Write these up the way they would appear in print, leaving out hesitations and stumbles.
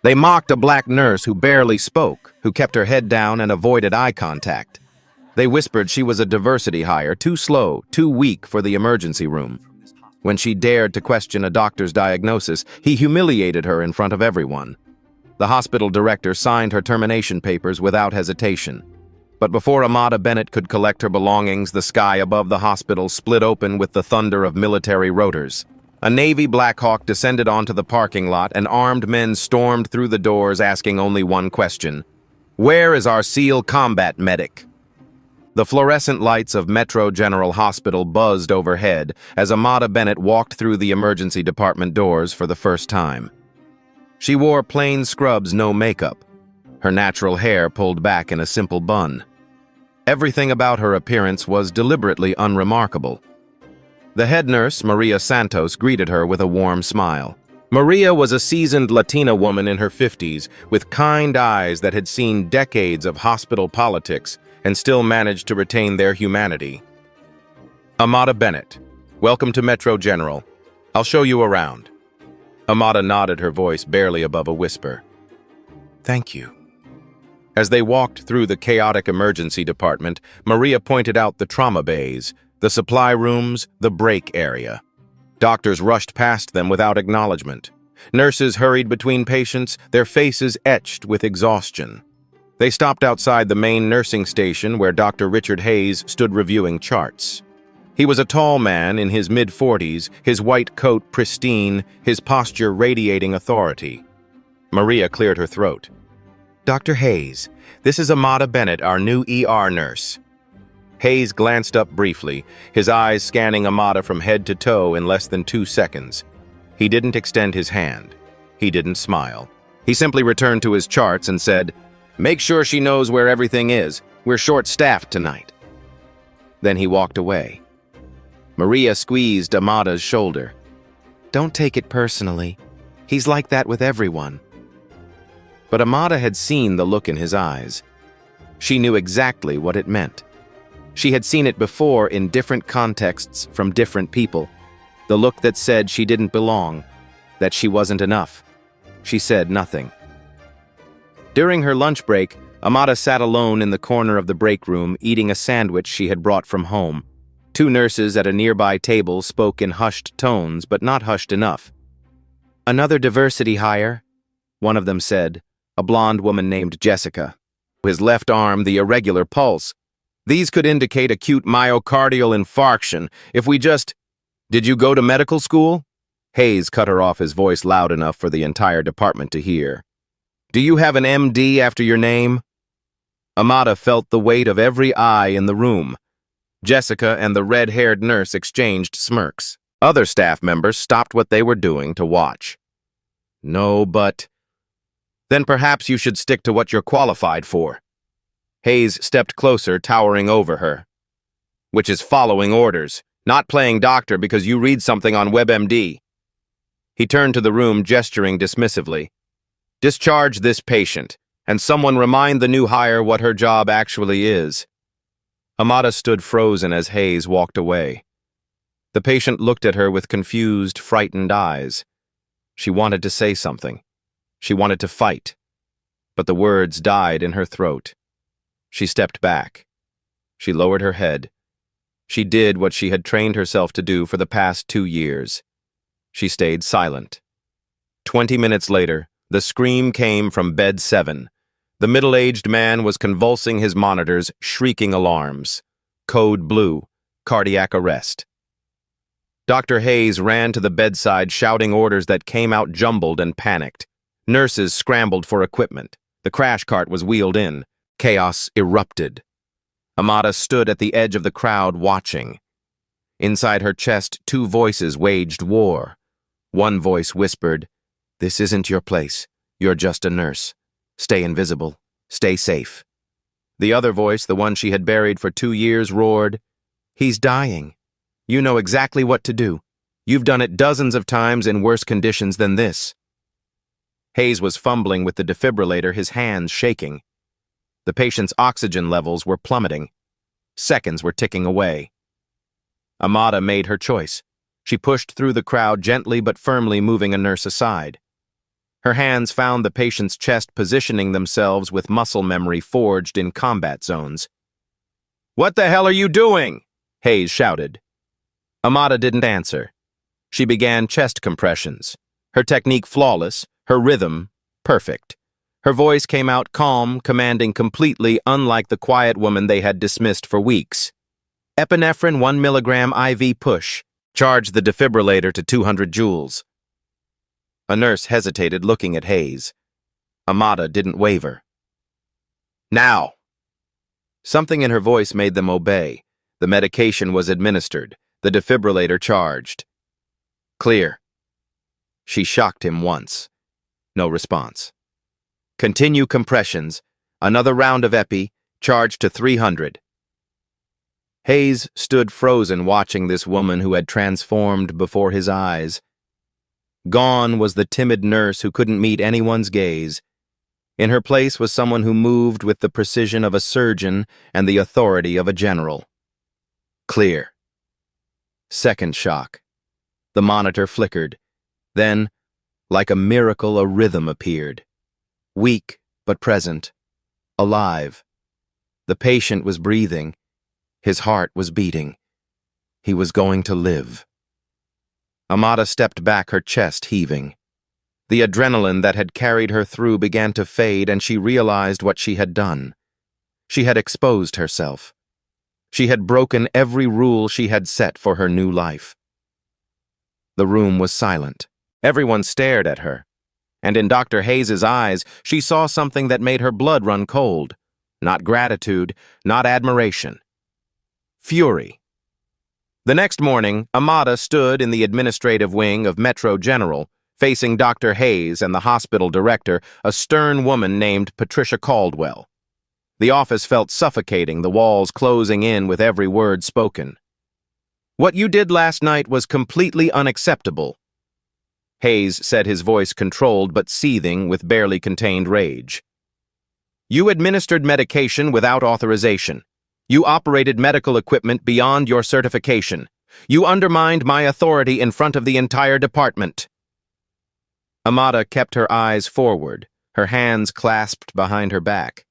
They mocked a black nurse who barely spoke, who kept her head down and avoided eye contact. They whispered she was a diversity hire, too slow, too weak for the emergency room. When she dared to question a doctor's diagnosis, he humiliated her in front of everyone. The hospital director signed her termination papers without hesitation. But before Amada Bennett could collect her belongings, the sky above the hospital split open with the thunder of military rotors. A Navy Black Hawk descended onto the parking lot, and armed men stormed through the doors asking only one question: "Where is our SEAL combat medic?" The fluorescent lights of Metro General Hospital buzzed overhead as Amada Bennett walked through the emergency department doors for the first time. She wore plain scrubs, no makeup, her natural hair pulled back in a simple bun. Everything about her appearance was deliberately unremarkable. The head nurse, Maria Santos, greeted her with a warm smile. Maria was a seasoned Latina woman in her 50s, with kind eyes that had seen decades of hospital politics and still managed to retain their humanity. "Amada Bennett, welcome to Metro General. I'll show you around." Amada nodded, her voice barely above a whisper. "Thank you." As they walked through the chaotic emergency department, Maria pointed out the trauma bays, the supply rooms, the break area. Doctors rushed past them without acknowledgement. Nurses hurried between patients, their faces etched with exhaustion. They stopped outside the main nursing station where Dr. Richard Hayes stood reviewing charts. He was a tall man in his mid-40s, his white coat pristine, his posture radiating authority. Maria cleared her throat. "Dr. Hayes, this is Amada Bennett, our new ER nurse." Hayes glanced up briefly, his eyes scanning Amada from head to toe in less than 2 seconds. He didn't extend his hand. He didn't smile. He simply returned to his charts and said, "Make sure she knows where everything is. We're short-staffed tonight." Then he walked away. Maria squeezed Amada's shoulder. "Don't take it personally. He's like that with everyone." But Amada had seen the look in his eyes. She knew exactly what it meant. She had seen it before in different contexts from different people. The look that said she didn't belong, that she wasn't enough. She said nothing. During her lunch break, Amada sat alone in the corner of the break room eating a sandwich she had brought from home. 2 nurses at a nearby table spoke in hushed tones, but not hushed enough. "Another diversity hire," one of them said, a blonde woman named Jessica. His left arm the irregular pulse. "These could indicate acute myocardial infarction if we just—" "Did you go to medical school?" Hayes cut her off, his voice loud enough for the entire department to hear. "Do you have an MD after your name?" Amada felt the weight of every eye in the room. Jessica and the red-haired nurse exchanged smirks. Other staff members stopped what they were doing to watch. "No, but—" "Then perhaps you should stick to what you're qualified for." Hayes stepped closer, towering over her. "Which is following orders, not playing doctor because you read something on WebMD." He turned to the room, gesturing dismissively. "Discharge this patient, and someone remind the new hire what her job actually is." Amada stood frozen as Hayes walked away. The patient looked at her with confused, frightened eyes. She wanted to say something. She wanted to fight. But the words died in her throat. She stepped back. She lowered her head. She did what she had trained herself to do for the past 2 years. She stayed silent. 20 minutes later, the scream came from bed 7. The middle-aged man was convulsing his monitors, shrieking alarms. Code blue, cardiac arrest. Dr. Hayes ran to the bedside, shouting orders that came out jumbled and panicked. Nurses scrambled for equipment. The crash cart was wheeled in. Chaos erupted. Amada stood at the edge of the crowd watching. Inside her chest, 2 voices waged war. One voice whispered, "This isn't your place. You're just a nurse. Stay invisible. Stay safe." The other voice, the one she had buried for 2 years, roared, "He's dying. You know exactly what to do. You've done it dozens of times in worse conditions than this." Hayes was fumbling with the defibrillator, his hands shaking. The patient's oxygen levels were plummeting. Seconds were ticking away. Amada made her choice. She pushed through the crowd, gently but firmly moving a nurse aside. Her hands found the patient's chest, positioning themselves with muscle memory forged in combat zones. "What the hell are you doing?" Hayes shouted. Amada didn't answer. She began chest compressions, her technique flawless, her rhythm perfect. Her voice came out calm, commanding, completely unlike the quiet woman they had dismissed for weeks. "Epinephrine 1 milligram IV push. Charge the defibrillator to 200 joules. A nurse hesitated, looking at Hayes. Amada didn't waver. "Now!" Something in her voice made them obey. The medication was administered, the defibrillator charged. "Clear." She shocked him once. No response. "Continue compressions. Another round of epi, charged to 300. Hayes stood frozen, watching this woman who had transformed before his eyes. Gone was the timid nurse who couldn't meet anyone's gaze. In her place was someone who moved with the precision of a surgeon and the authority of a general. Clear. Second shock. The monitor flickered. Then, like a miracle, a rhythm appeared. Weak, but present. Alive. The patient was breathing. His heart was beating. He was going to live. Amada stepped back, her chest heaving. The adrenaline that had carried her through began to fade, and she realized what she had done. She had exposed herself. She had broken every rule she had set for her new life. The room was silent. Everyone stared at her. And in Dr. Hayes's eyes, she saw something that made her blood run cold. Not gratitude, not admiration. Fury. The next morning, Amada stood in the administrative wing of Metro General, facing Dr. Hayes and the hospital director, a stern woman named Patricia Caldwell. The office felt suffocating, the walls closing in with every word spoken. "What you did last night was completely unacceptable," Hayes said, his voice controlled but seething with barely contained rage. "You administered medication without authorization. You operated medical equipment beyond your certification. You undermined my authority in front of the entire department." Amada kept her eyes forward, her hands clasped behind her back.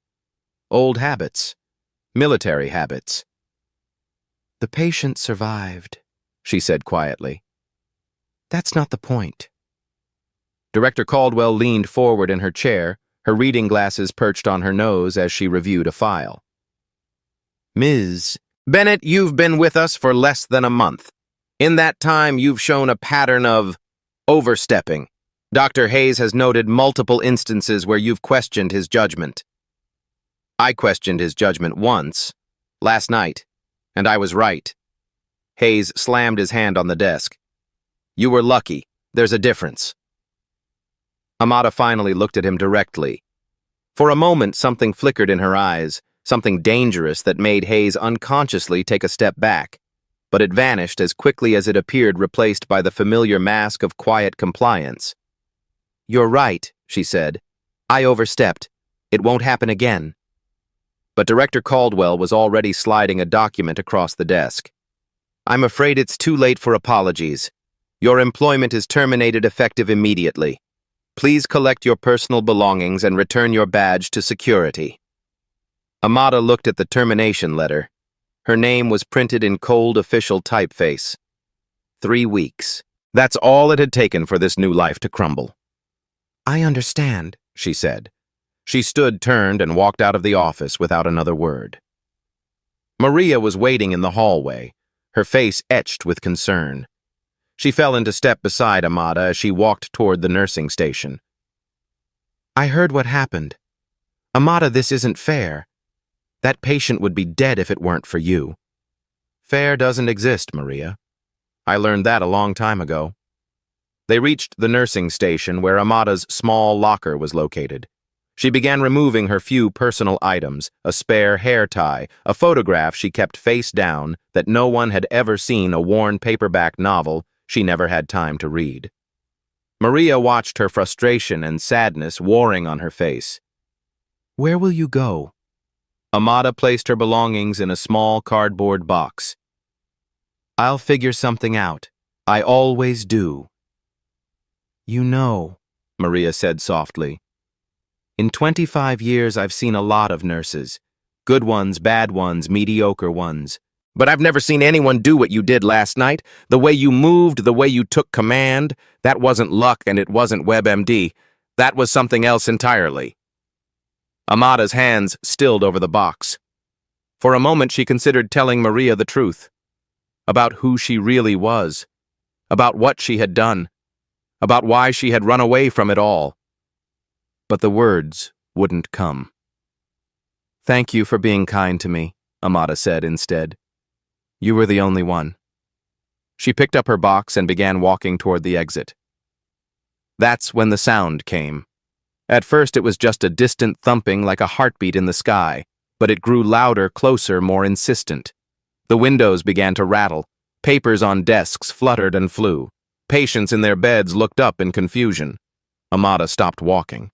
Old habits. Military habits. "The patient survived," she said quietly. "That's not the point." Director Caldwell leaned forward in her chair, her reading glasses perched on her nose as she reviewed a file. "Ms. Bennett, you've been with us for less than a month. In that time, you've shown a pattern of overstepping. Dr. Hayes has noted multiple instances where you've questioned his judgment. I questioned his judgment once, last night, and I was right." Hayes slammed his hand on the desk. "You were lucky. There's a difference." Amada finally looked at him directly. For a moment, something flickered in her eyes, something dangerous that made Hayes unconsciously take a step back, but it vanished as quickly as it appeared, replaced by the familiar mask of quiet compliance. "You're right," she said. "I overstepped. It won't happen again." But Director Caldwell was already sliding a document across the desk. "I'm afraid it's too late for apologies. Your employment is terminated effective immediately. Please collect your personal belongings and return your badge to security." Amada looked at the termination letter. Her name was printed in cold official typeface. 3 weeks. That's all it had taken for this new life to crumble. "I understand," she said. She stood, turned, and walked out of the office without another word. Maria was waiting in the hallway, her face etched with concern. She fell into step beside Amada as she walked toward the nursing station. "I heard what happened. Amada, this isn't fair. That patient would be dead if it weren't for you." "Fair doesn't exist, Maria. I learned that a long time ago." They reached the nursing station where Amada's small locker was located. She began removing her few personal items, a spare hair tie, a photograph she kept face down that no one had ever seen, a worn paperback novel she never had time to read. Maria watched her frustration and sadness warring on her face. "Where will you go?" Amada placed her belongings in a small cardboard box. "I'll figure something out. I always do." "You know." Maria said softly. In 25 years, I've seen a lot of nurses. Good ones, bad ones, mediocre ones. But I've never seen anyone do what you did last night. The way you moved, the way you took command. That wasn't luck and it wasn't WebMD. That was something else entirely. Amada's hands stilled over the box. For a moment, she considered telling Maria the truth. About who she really was. About what she had done. About why she had run away from it all. But the words wouldn't come. Thank you for being kind to me, Amada said instead. You were the only one. She picked up her box and began walking toward the exit. That's when the sound came. At first it was just a distant thumping like a heartbeat in the sky, but it grew louder, closer, more insistent. The windows began to rattle. Papers on desks fluttered and flew. Patients in their beds looked up in confusion. Amada stopped walking.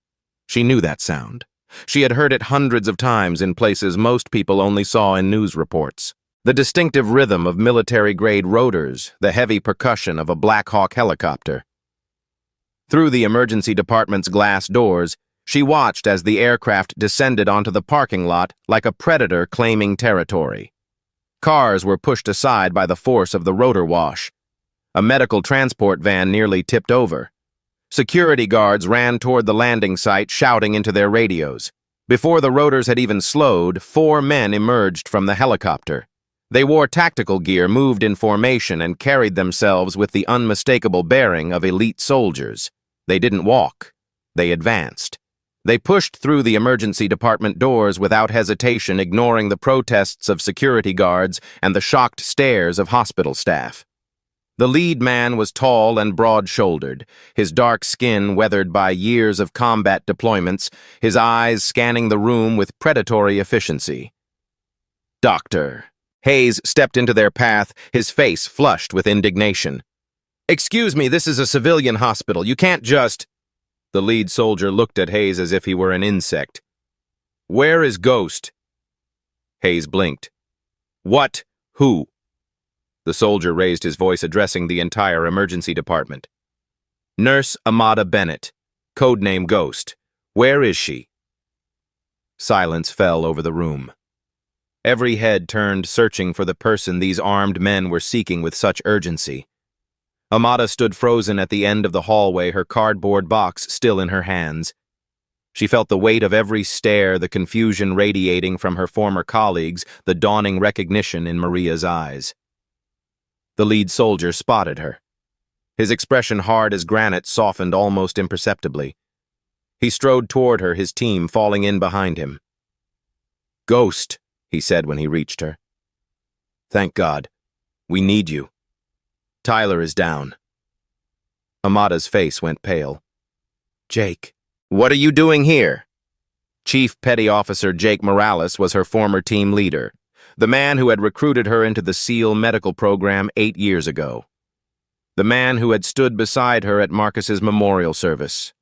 She knew that sound. She had heard it hundreds of times in places most people only saw in news reports. The distinctive rhythm of military-grade rotors, the heavy percussion of a Black Hawk helicopter. Through the emergency department's glass doors, she watched as the aircraft descended onto the parking lot like a predator claiming territory. Cars were pushed aside by the force of the rotor wash. A medical transport van nearly tipped over. Security guards ran toward the landing site, shouting into their radios. Before the rotors had even slowed, 4 men emerged from the helicopter. They wore tactical gear, moved in formation, and carried themselves with the unmistakable bearing of elite soldiers. They didn't walk. They advanced. They pushed through the emergency department doors without hesitation, ignoring the protests of security guards and the shocked stares of hospital staff. The lead man was tall and broad-shouldered, his dark skin weathered by years of combat deployments, his eyes scanning the room with predatory efficiency. Doctor. Hayes stepped into their path, his face flushed with indignation. Excuse me, this is a civilian hospital. You can't just... The lead soldier looked at Hayes as if he were an insect. Where is Ghost? Hayes blinked. What? Who? The soldier raised his voice, addressing the entire emergency department. Nurse Amada Bennett, codename Ghost. Where is she? Silence fell over the room. Every head turned, searching for the person these armed men were seeking with such urgency. Amada stood frozen at the end of the hallway, her cardboard box still in her hands. She felt the weight of every stare, the confusion radiating from her former colleagues, the dawning recognition in Maria's eyes. The lead soldier spotted her. His expression, hard as granite, softened almost imperceptibly. He strode toward her, his team falling in behind him. Ghost, he said when he reached her. Thank God. We need you. Tyler is down. Amada's face went pale. Jake. What are you doing here? Chief Petty Officer Jake Morales was her former team leader, the man who had recruited her into the SEAL medical program 8 years ago. The man who had stood beside her at Marcus's memorial service.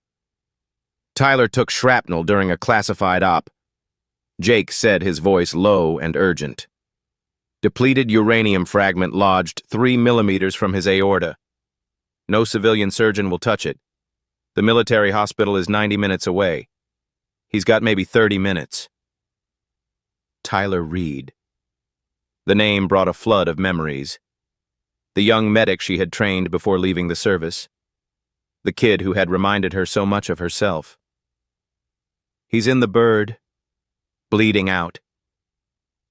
Tyler took shrapnel during a classified op. Jake said, his voice low and urgent. Depleted uranium fragment lodged 3 millimeters from his aorta. No civilian surgeon will touch it. The military hospital is 90 minutes away. He's got maybe 30 minutes. Tyler Reed. The name brought a flood of memories. The young medic she had trained before leaving the service. The kid who had reminded her so much of herself. He's in the bird, bleeding out.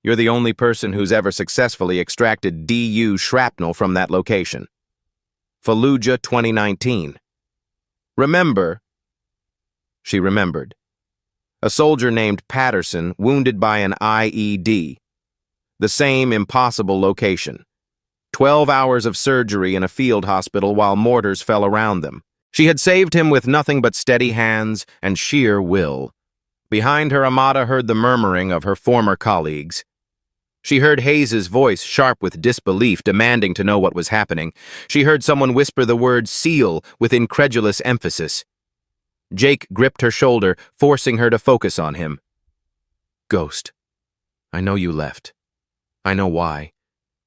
You're the only person who's ever successfully extracted DU shrapnel from that location. Fallujah 2019. Remember? She remembered. A soldier named Patterson wounded by an IED. The same impossible location. 12 hours of surgery in a field hospital while mortars fell around them. She had saved him with nothing but steady hands and sheer will. Behind her, Amada heard the murmuring of her former colleagues. She heard Hayes's voice, sharp with disbelief, demanding to know what was happening. She heard someone whisper the word SEAL with incredulous emphasis. Jake gripped her shoulder, forcing her to focus on him. Ghost, I know you left. I know why.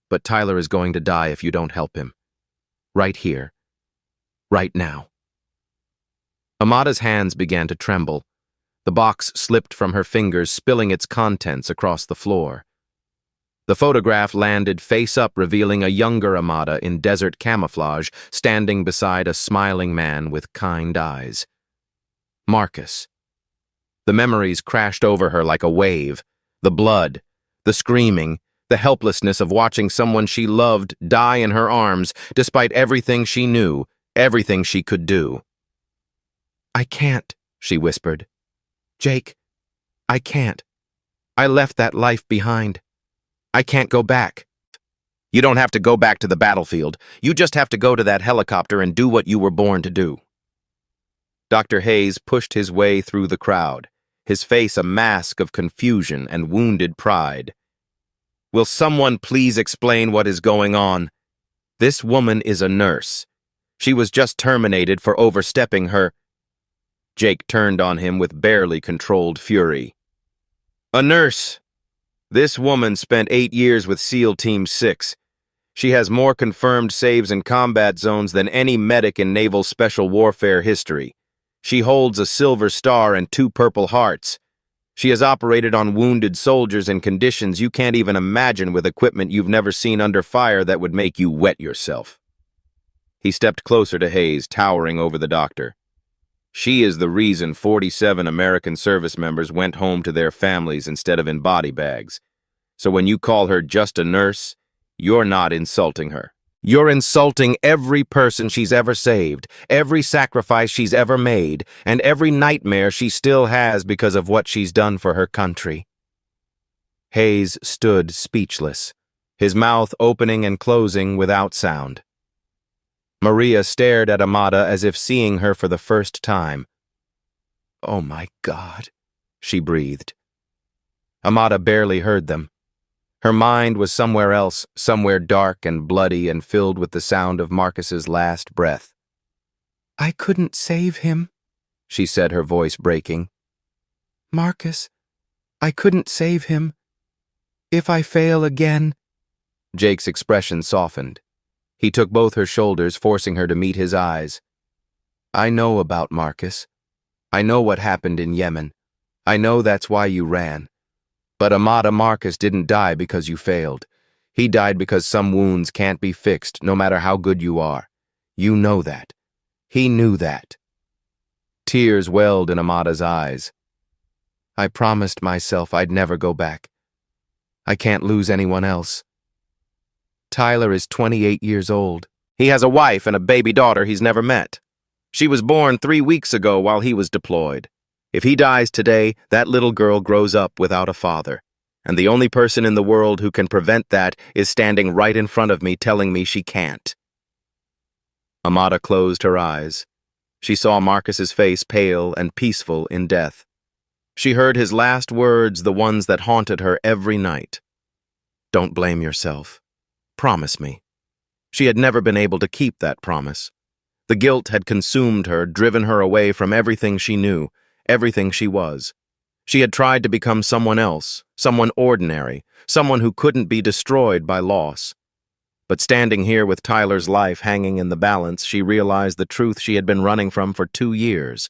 But Tyler is going to die if you don't help him. Right here. Right now. Amada's hands began to tremble. The box slipped from her fingers, spilling its contents across the floor. The photograph landed face up, revealing a younger Amada in desert camouflage, standing beside a smiling man with kind eyes. Marcus. The memories crashed over her like a wave. The blood, the screaming, the helplessness of watching someone she loved die in her arms, despite everything she knew, everything she could do. "I can't," she whispered. "Jake, I can't. I left that life behind. I can't go back." "You don't have to go back to the battlefield. You just have to go to that helicopter and do what you were born to do." Dr. Hayes pushed his way through the crowd, his face a mask of confusion and wounded pride. "Will someone please explain what is going on? This woman is a nurse. She was just terminated for overstepping her—" Jake turned on him with barely controlled fury. "A nurse. This woman spent 8 years with SEAL Team 6. She has more confirmed saves in combat zones than any medic in naval special warfare history. She holds a silver star and 2 Purple Hearts. She has operated on wounded soldiers in conditions you can't even imagine, with equipment you've never seen under fire that would make you wet yourself." He stepped closer to Hayes, towering over the doctor. "She is the reason 47 American service members went home to their families instead of in body bags. So when you call her just a nurse, you're not insulting her. You're insulting every person she's ever saved, every sacrifice she's ever made, and every nightmare she still has because of what she's done for her country." Hayes stood speechless, his mouth opening and closing without sound. Maria stared at Amada as if seeing her for the first time. "Oh my God," she breathed. Amada barely heard them. Her mind was somewhere else, somewhere dark and bloody and filled with the sound of Marcus's last breath. "I couldn't save him," she said, her voice breaking. "Marcus, I couldn't save him. If I fail again—" Jake's expression softened. He took both her shoulders, forcing her to meet his eyes. "I know about Marcus. I know what happened in Yemen. I know that's why you ran. But Amada Marcus didn't die because you failed. He died because some wounds can't be fixed, no matter how good you are. You know that. He knew that." Tears welled in Amada's eyes. "I promised myself I'd never go back. I can't lose anyone else. Tyler is 28 years old. He has a wife and a baby daughter he's never met. She was born 3 weeks ago while he was deployed. If he dies today, that little girl grows up without a father. And the only person in the world who can prevent that is standing right in front of me telling me she can't." Amada closed her eyes. She saw Marcus's face pale and peaceful in death. She heard his last words, the ones that haunted her every night. "Don't blame yourself. Promise me." She had never been able to keep that promise. The guilt had consumed her, driven her away from everything she knew, everything she was. She had tried to become someone else, someone ordinary, someone who couldn't be destroyed by loss. But standing here with Tyler's life hanging in the balance, she realized the truth she had been running from for 2 years.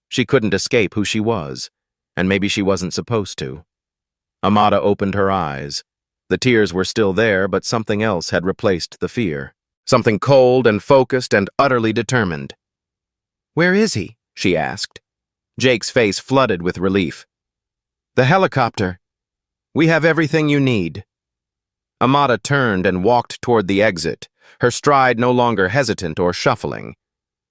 She couldn't escape who she was, and maybe she wasn't supposed to. Amada opened her eyes. The tears were still there, but something else had replaced the fear. Something cold and focused and utterly determined. "Where is he?" she asked. Jake's face flooded with relief. "The helicopter. We have everything you need." Amada turned and walked toward the exit, her stride no longer hesitant or shuffling.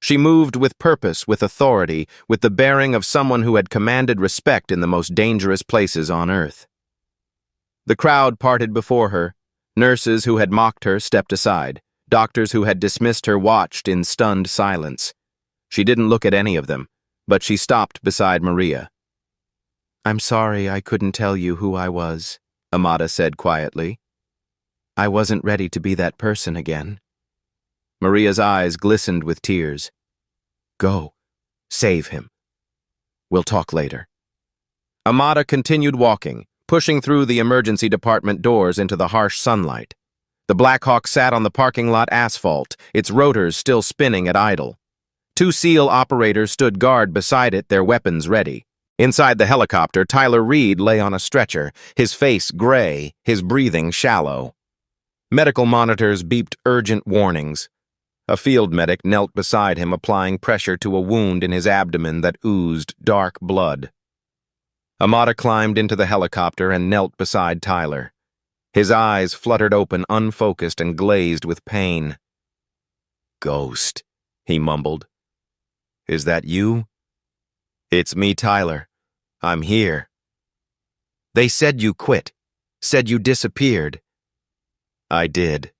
She moved with purpose, with authority, with the bearing of someone who had commanded respect in the most dangerous places on earth. The crowd parted before her. Nurses who had mocked her stepped aside. Doctors who had dismissed her watched in stunned silence. She didn't look at any of them, but she stopped beside Maria. "I'm sorry I couldn't tell you who I was," Amada said quietly. "I wasn't ready to be that person again." Maria's eyes glistened with tears. "Go. Save him. We'll talk later." Amada continued walking, pushing through the emergency department doors into the harsh sunlight. The Black Hawk sat on the parking lot asphalt, its rotors still spinning at idle. Two SEAL operators stood guard beside it, their weapons ready. Inside the helicopter, Tyler Reed lay on a stretcher, his face gray, his breathing shallow. Medical monitors beeped urgent warnings. A field medic knelt beside him, applying pressure to a wound in his abdomen that oozed dark blood. Amada climbed into the helicopter and knelt beside Tyler. His eyes fluttered open, unfocused and glazed with pain. "Ghost," he mumbled. "Is that you?" "It's me, Tyler. I'm here." "They said you quit. Said you disappeared." "I did."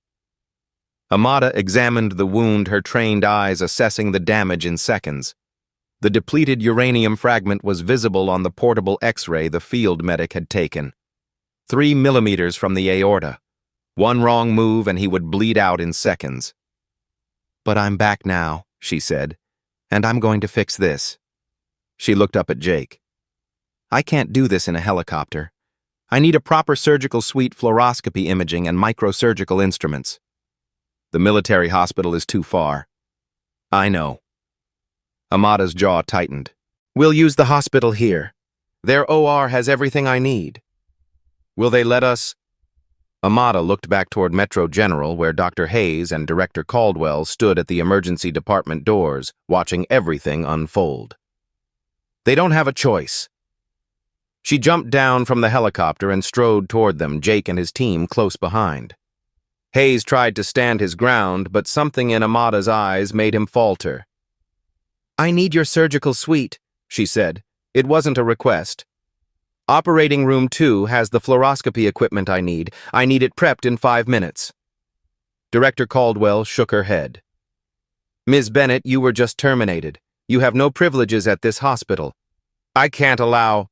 Amada examined the wound, her trained eyes assessing the damage in seconds. The depleted uranium fragment was visible on the portable X-ray the field medic had taken. 3 millimeters from the aorta. One wrong move and he would bleed out in seconds. "But I'm back now," she said, "and I'm going to fix this." She looked up at Jake. "I can't do this in a helicopter. I need a proper surgical suite, fluoroscopy imaging, and microsurgical instruments. The military hospital is too far." "I know." Amada's jaw tightened. "We'll use the hospital here. Their OR has everything I need." "Will they let us?" Amada looked back toward Metro General, where Dr. Hayes and Director Caldwell stood at the emergency department doors, watching everything unfold. "They don't have a choice." She jumped down from the helicopter and strode toward them, Jake and his team close behind. Hayes tried to stand his ground, but something in Amada's eyes made him falter. "I need your surgical suite," she said. It wasn't a request. "Operating room 2 has the fluoroscopy equipment I need. I need it prepped in 5 minutes." Director Caldwell shook her head. "Ms. Bennett, you were just terminated. You have no privileges at this hospital. I can't allow—"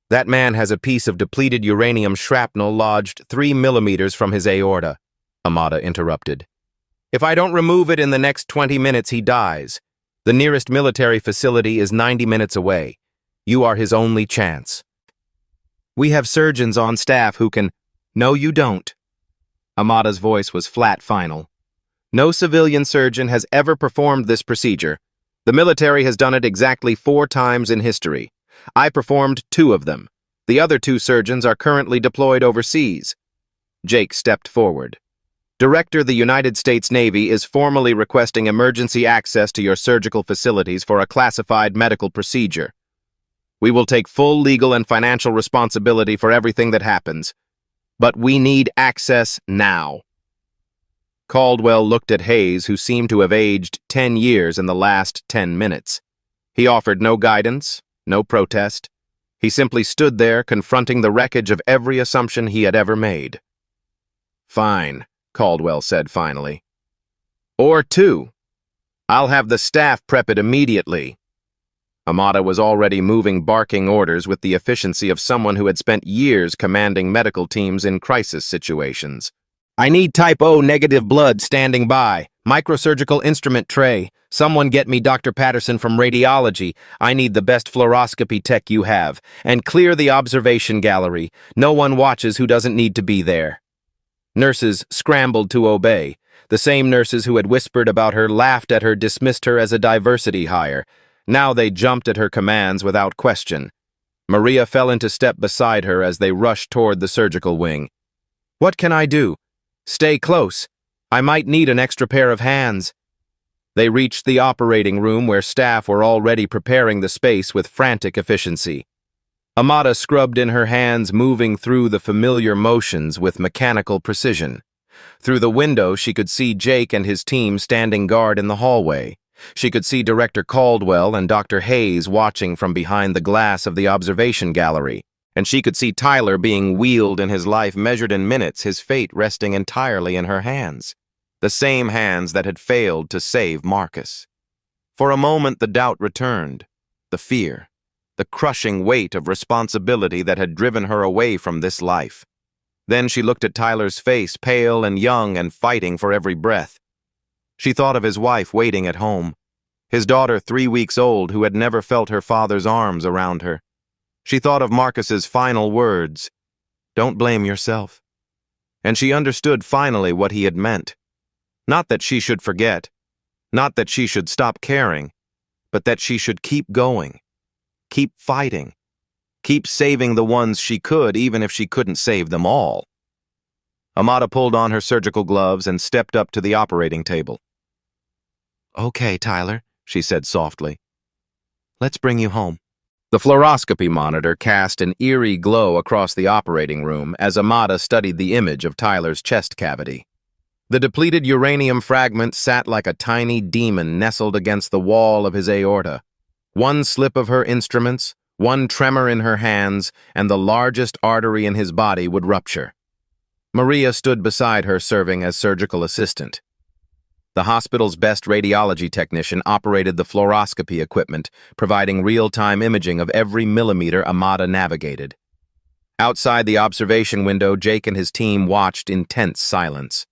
"That man has a piece of depleted uranium shrapnel lodged 3 millimeters from his aorta," Amada interrupted. "If I don't remove it in the next 20 minutes, he dies. The nearest military facility is 90 minutes away. You are his only chance." "We have surgeons on staff who can—" "No, you don't." Amada's voice was flat final. "No civilian surgeon has ever performed this procedure. The military has done it exactly 4 times in history. I performed 2 of them. The other 2 surgeons are currently deployed overseas." Jake stepped forward. "Director, the United States Navy is formally requesting emergency access to your surgical facilities for a classified medical procedure. We will take full legal and financial responsibility for everything that happens. But we need access now." Caldwell looked at Hayes, who seemed to have aged 10 years in the last 10 minutes. He offered no guidance, no protest. He simply stood there, confronting the wreckage of every assumption he had ever made. "Fine," Caldwell said finally. "Or 2. I'll have the staff prep it immediately." Amada was already moving barking orders with the efficiency of someone who had spent years commanding medical teams in crisis situations. "I need type O negative blood standing by. Microsurgical instrument tray. Someone get me Dr. Patterson from radiology. I need the best fluoroscopy tech you have. And clear the observation gallery. No one watches who doesn't need to be there." Nurses scrambled to obey. The same nurses who had whispered about her, laughed at her, dismissed her as a diversity hire. Now they jumped at her commands without question. Maria fell into step beside her as they rushed toward the surgical wing. "What can I do?" "Stay close. I might need an extra pair of hands." They reached the operating room where staff were already preparing the space with frantic efficiency. Amada scrubbed in her hands, moving through the familiar motions with mechanical precision. Through the window, she could see Jake and his team standing guard in the hallway. She could see Director Caldwell and Dr. Hayes watching from behind the glass of the observation gallery. And she could see Tyler being wheeled in his life measured in minutes, his fate resting entirely in her hands. The same hands that had failed to save Marcus. For a moment the doubt returned, the fear, the crushing weight of responsibility that had driven her away from this life. Then she looked at Tyler's face, pale and young and fighting for every breath. She thought of his wife waiting at home, his daughter 3 weeks old who had never felt her father's arms around her. She thought of Marcus's final words, "Don't blame yourself." And she understood finally what he had meant. Not that she should forget, Not that she should stop caring, but that she should keep going, keep fighting, keep saving the ones she could, even if she couldn't save them all. Amada pulled on her surgical gloves and stepped up to the operating table. "Okay, Tyler," she said softly. "Let's bring you home." The fluoroscopy monitor cast an eerie glow across the operating room as Amada studied the image of Tyler's chest cavity. The depleted uranium fragment sat like a tiny demon nestled against the wall of his aorta. One slip of her instruments, one tremor in her hands, and the largest artery in his body would rupture. Maria stood beside her, serving as surgical assistant. The hospital's best radiology technician operated the fluoroscopy equipment, providing real-time imaging of every millimeter Amada navigated. Outside the observation window, Jake and his team watched in tense silence.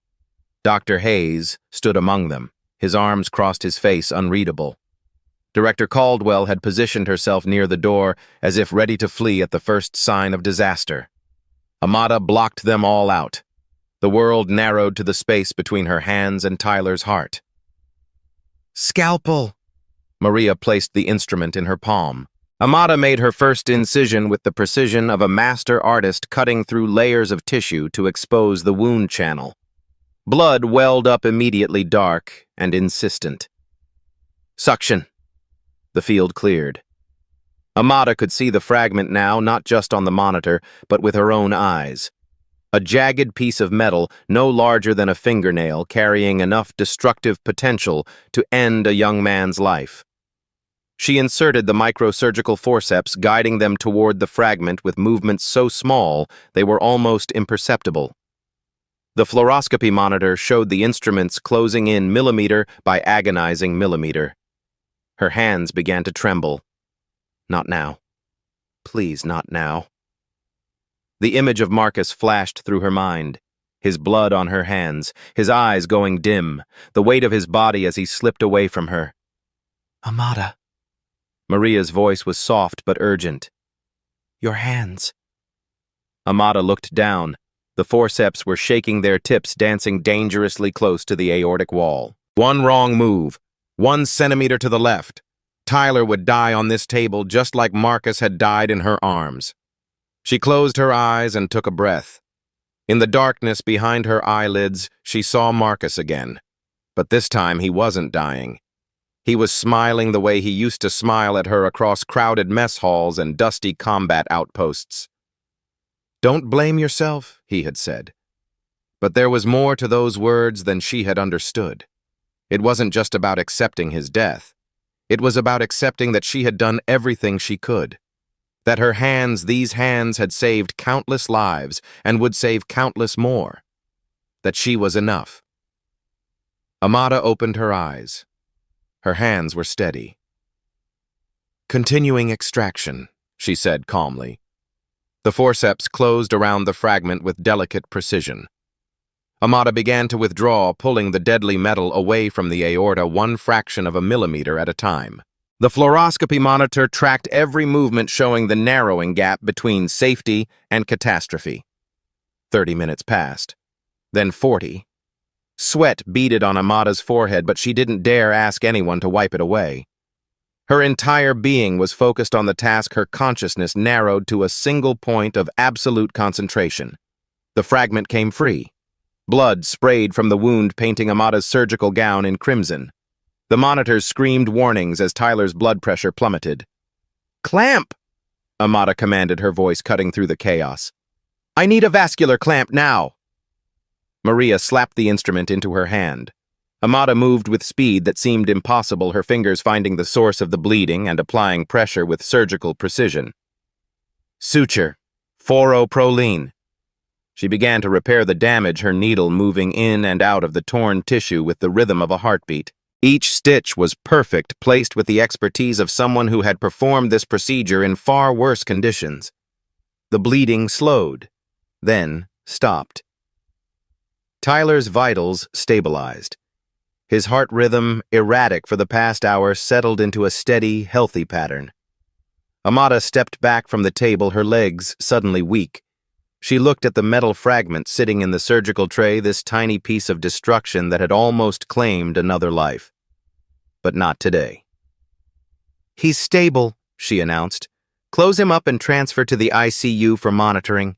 Dr. Hayes stood among them, his arms crossed, his face unreadable. Director Caldwell had positioned herself near the door as if ready to flee at the first sign of disaster. Amada blocked them all out. The world narrowed to the space between her hands and Tyler's heart. "Scalpel!" Maria placed the instrument in her palm. Amada made her first incision with the precision of a master artist cutting through layers of tissue to expose the wound channel. Blood welled up immediately, dark and insistent. "Suction." The field cleared. Amada could see the fragment now, not just on the monitor, but with her own eyes. A jagged piece of metal, no larger than a fingernail, carrying enough destructive potential to end a young man's life. She inserted the microsurgical forceps, guiding them toward the fragment with movements so small they were almost imperceptible. The fluoroscopy monitor showed the instruments closing in millimeter by agonizing millimeter. Her hands began to tremble. Not now. Please, not now. The image of Marcus flashed through her mind, his blood on her hands, his eyes going dim, the weight of his body as he slipped away from her. "Amada." Maria's voice was soft but urgent. "Your hands." Amada looked down. The forceps were shaking their tips, dancing dangerously close to the aortic wall. One wrong move, 1 centimeter to the left. Tyler would die on this table just like Marcus had died in her arms. She closed her eyes and took a breath. In the darkness behind her eyelids, she saw Marcus again. But this time he wasn't dying. He was smiling the way he used to smile at her across crowded mess halls and dusty combat outposts. "Don't blame yourself," he had said. But there was more to those words than she had understood. It wasn't just about accepting his death. It was about accepting that she had done everything she could. That her hands, these hands, had saved countless lives and would save countless more. That she was enough. Amada opened her eyes. Her hands were steady. "Continuing extraction," she said calmly. The forceps closed around the fragment with delicate precision. Amada began to withdraw, pulling the deadly metal away from the aorta 1 fraction of a millimeter at a time. The fluoroscopy monitor tracked every movement, showing the narrowing gap between safety and catastrophe. 30 minutes passed. Then 40. Sweat beaded on Amada's forehead, but she didn't dare ask anyone to wipe it away. Her entire being was focused on the task, her consciousness narrowed to a single point of absolute concentration. The fragment came free. Blood sprayed from the wound, painting Amada's surgical gown in crimson. The monitors screamed warnings as Tyler's blood pressure plummeted. "Clamp!" Amada commanded, her voice cutting through the chaos. "I need a vascular clamp now!" Maria slapped the instrument into her hand. Amada moved with speed that seemed impossible, her fingers finding the source of the bleeding and applying pressure with surgical precision. "Suture. Fluoroproline." She began to repair the damage, her needle moving in and out of the torn tissue with the rhythm of a heartbeat. Each stitch was perfect, placed with the expertise of someone who had performed this procedure in far worse conditions. The bleeding slowed, then stopped. Tyler's vitals stabilized. His heart rhythm, erratic for the past hour, settled into a steady, healthy pattern. Amada stepped back from the table, her legs suddenly weak. She looked at the metal fragment sitting in the surgical tray, this tiny piece of destruction that had almost claimed another life. but not today. "He's stable," she announced. "Close him up and transfer to the ICU for monitoring."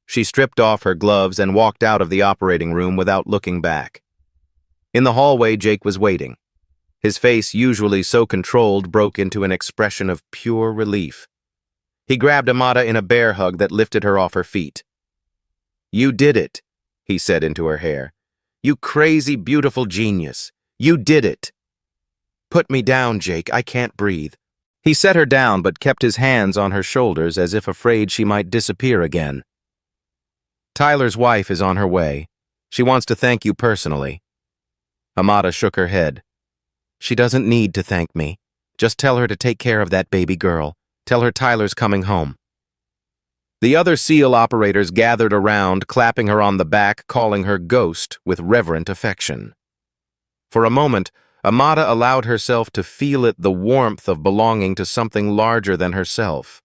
She stripped off her gloves and walked out of the operating room without looking back. In the hallway, Jake was waiting. His face, usually so controlled, broke into an expression of pure relief. He grabbed Amada in a bear hug that lifted her off her feet. "You did it," he said into her hair. "You crazy, beautiful genius. You did it." "Put me down, Jake. I can't breathe." He set her down but kept his hands on her shoulders as if afraid she might disappear again. "Tyler's wife is on her way. She wants to thank you personally." Amada shook her head. "She doesn't need to thank me. Just tell her to take care of that baby girl. Tell her Tyler's coming home." The other SEAL operators gathered around, clapping her on the back, calling her Ghost with reverent affection. For a moment, Amada allowed herself to feel the warmth of belonging to something larger than herself.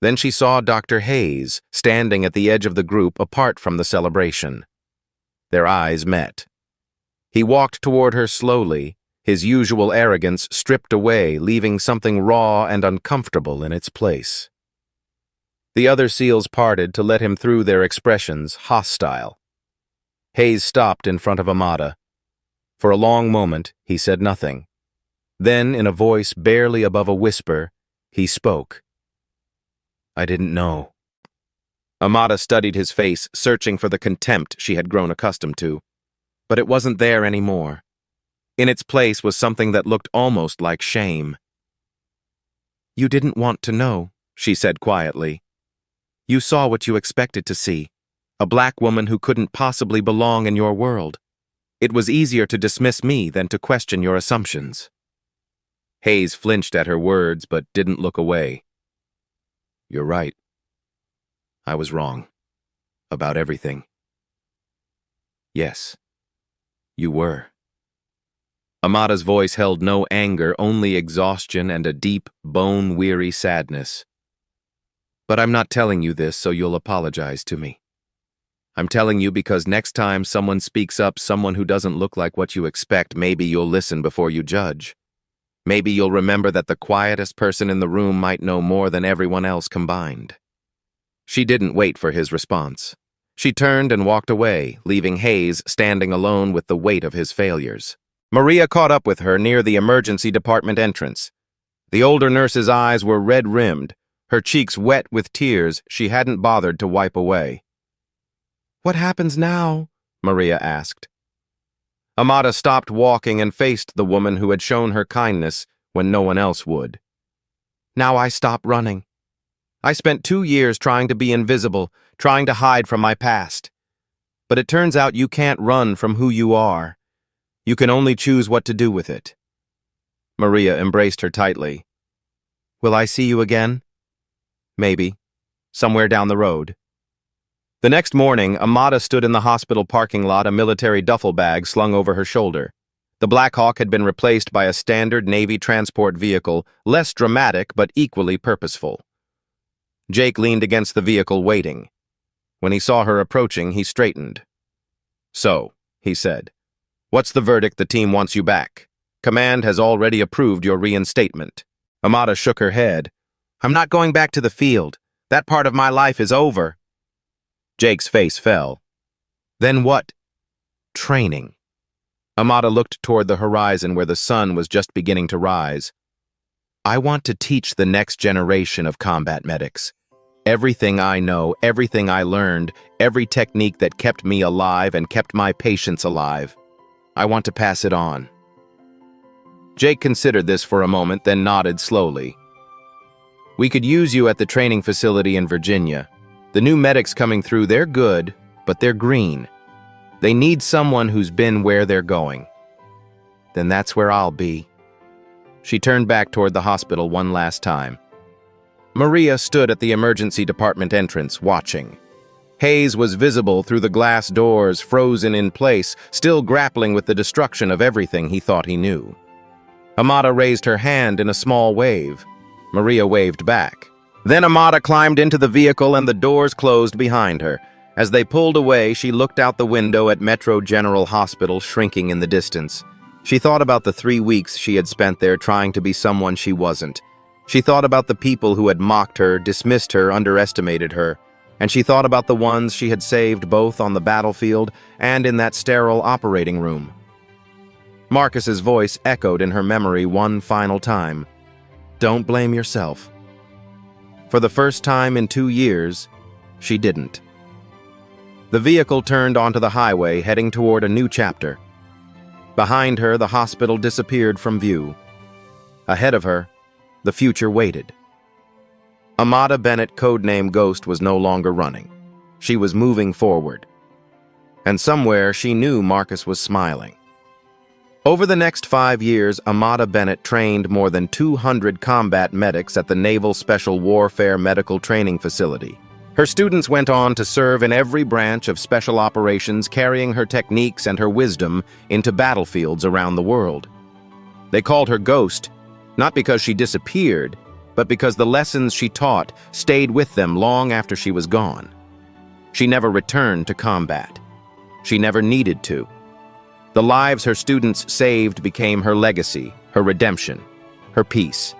Then she saw Dr. Hayes standing at the edge of the group apart from the celebration. Their eyes met. He walked toward her slowly, his usual arrogance stripped away, leaving something raw and uncomfortable in its place. The other SEALs parted to let him through, their expressions hostile. Hayes stopped in front of Amada. For a long moment, he said nothing. Then, in a voice barely above a whisper, he spoke. "I didn't know." Amada studied his face, searching for the contempt she had grown accustomed to. But it wasn't there anymore. In its place was something that looked almost like shame. "You didn't want to know," she said quietly. "You saw what you expected to see, a black woman who couldn't possibly belong in your world. It was easier to dismiss me than to question your assumptions." Hayes flinched at her words but didn't look away. "You're right. I was wrong. About everything." "Yes, you were." Amada's voice held no anger, only exhaustion and a deep, bone-weary sadness. "But I'm not telling you this so you'll apologize to me. I'm telling you because next time someone speaks up, someone who doesn't look like what you expect, maybe you'll listen before you judge. Maybe you'll remember that the quietest person in the room might know more than everyone else combined." She didn't wait for his response. She turned and walked away, leaving Hayes standing alone with the weight of his failures. Maria caught up with her near the emergency department entrance. The older nurse's eyes were red-rimmed, her cheeks wet with tears she hadn't bothered to wipe away. "What happens now?" Maria asked. Amada stopped walking and faced the woman who had shown her kindness when no one else would. "Now I stop running. I spent 2 years trying to be invisible, trying to hide from my past. But it turns out you can't run from who you are. You can only choose what to do with it." Maria embraced her tightly. "Will I see you again?" "Maybe. Somewhere down the road." The next morning, Amada stood in the hospital parking lot, a military duffel bag slung over her shoulder. The Black Hawk had been replaced by a standard Navy transport vehicle, less dramatic but equally purposeful. Jake leaned against the vehicle, waiting. When he saw her approaching, he straightened. "So," he said, "what's the verdict? The team wants you back. Command has already approved your reinstatement." Amada shook her head. "I'm not going back to the field. That part of my life is over." Jake's face fell. "Then what?" "Training." Amada looked toward the horizon where the sun was just beginning to rise. "I want to teach the next generation of combat medics. Everything I know, everything I learned, every technique that kept me alive and kept my patients alive. I want to pass it on." Jake considered this for a moment, then nodded slowly. "We could use you at the training facility in Virginia. The new medics coming through, they're good, but they're green. They need someone who's been where they're going." "Then that's where I'll be." She turned back toward the hospital one last time. Maria stood at the emergency department entrance, watching. Hayes was visible through the glass doors, frozen in place, still grappling with the destruction of everything he thought he knew. Amada raised her hand in a small wave. Maria waved back. Then Amada climbed into the vehicle and the doors closed behind her. As they pulled away, she looked out the window at Metro General Hospital shrinking in the distance. She thought about the 3 weeks she had spent there trying to be someone she wasn't. She thought about the people who had mocked her, dismissed her, underestimated her. And she thought about the ones she had saved both on the battlefield and in that sterile operating room. Marcus's voice echoed in her memory one final time. Don't blame yourself. For the first time in 2 years, she didn't. The vehicle turned onto the highway, heading toward a new chapter. Behind her, the hospital disappeared from view. Ahead of her, the future waited. Amada Bennett, codename Ghost, was no longer running. She was moving forward. And somewhere she knew Marcus was smiling. Over the next 5 years, Amada Bennett trained more than 200 combat medics at the Naval Special Warfare Medical Training Facility. Her students went on to serve in every branch of special operations, carrying her techniques and her wisdom into battlefields around the world. They called her Ghost, not because she disappeared, but because the lessons she taught stayed with them long after she was gone. She never returned to combat. She never needed to. The lives her students saved became her legacy, her redemption, her peace.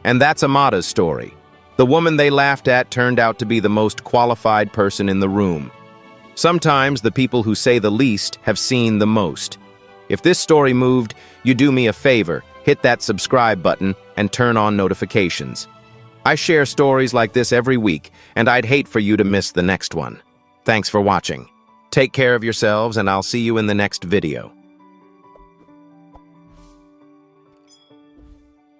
And that's Amada's story. The woman they laughed at turned out to be the most qualified person in the room. Sometimes the people who say the least have seen the most. If this story moved, you do me a favor, hit that subscribe button and turn on notifications. I share stories like this every week, and I'd hate for you to miss the next one. Thanks for watching. Take care of yourselves, and I'll see you in the next video.